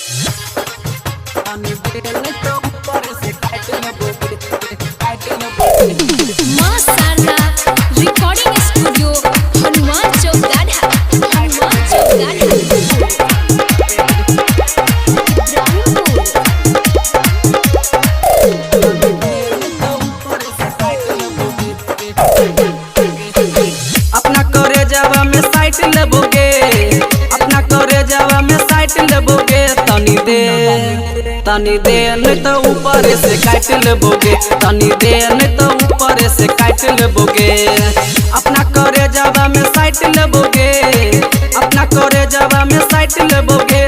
मां Sharda recording studio Hanuman चौक गाढ़ा अपना करे जावा में साइट लेबोगे, अपना करे जावा में साइट लेबोगे। तनी दे नहीं तो ऊपर से काट लेबोगे, तनी दे नहीं तो ऊपर से काट लेबोगे। अपना करे जावा में साइट लेबोगे, अपना करे जावा में साइट लेबोगे।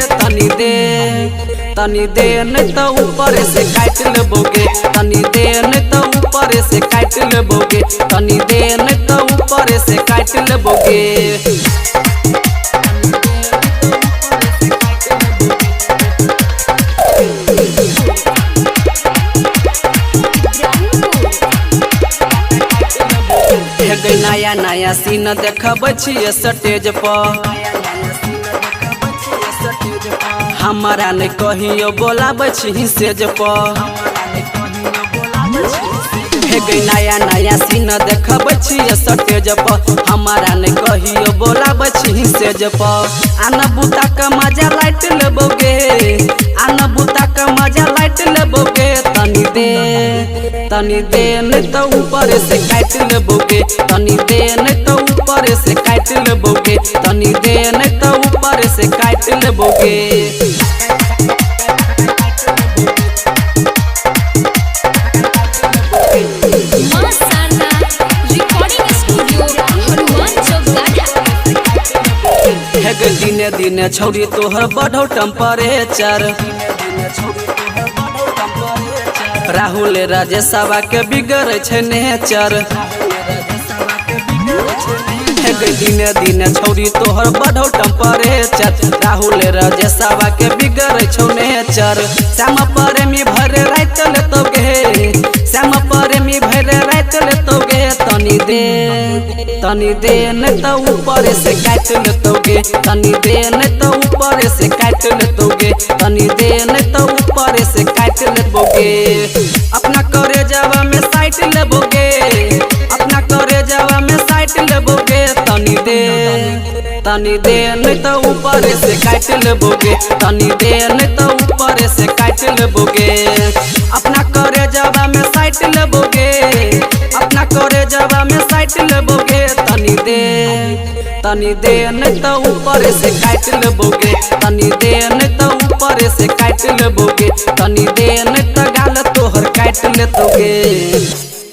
तनी दे नहीं तो ऊपर से काट लेबोगे, तनी दे नहीं तो ऊपर से काट लेबोगे, तनी दे नहीं तो ऊपर से काट लेबोगे। नया नया सीन देखब छिए स्टेज पर, हमारा नहीं कहियो बोलाब छी सेज पर। नया नया सीन देखब छिए स्टेज पर, हमारा नहीं कहियो बोलाब छी सेज पर। आन बुता का मजा लाइट लेबोगे, आन बुता का मजा लाइट लेबोगे। तनी दे नहीं तो ऊपर से काट लेबोगे, तनी दे नहीं तो ऊपर से काट लेबोगे, तनी दे नहीं तो ऊपर से काट लेबोगे। मां शारदा रिकॉर्डिंग स्टूडियो हनुमान चौक गाढ़ा। दिने दिने छौरी तोहर बढ़ो टेम्परेचर, राहुल राजेशवा के बिगड़ छै नेचर। दिने दिने छौरी तोहर बढ़ो टेम्परेचर, राहुल राजेशवा के बिगड़ छौ नेचर। श्याम प्रेमी भर रात लेतोगे, श्याम प्रेमी भर रात लेतोगे। तनी दे नहीं तो ऊपर से काट लेतोगे, तनी दे नहीं तो ऊपर से काट लेतोगे, तनी दे नहीं तो ऊपर से काट लेबोगे। अपना करे जावा में साइट लेबोगे, अपना करे जावा में साइट लेबोगे। तनी दे नहीं तो ऊपर से काट लेबोगे, तनी दे नहीं तो ऊपर से काट लेबोगे। अपना करे जावा में साइट लेबोगे, अपना करे जावा में साइट लेबोगे। तनी दे नहीं तो ऊपर से काट लेबोगे, तनी दे नहीं तो ऊपर से काट लेबोगे, तनी दे नहीं तो गाल तोहर काट लेतोगे।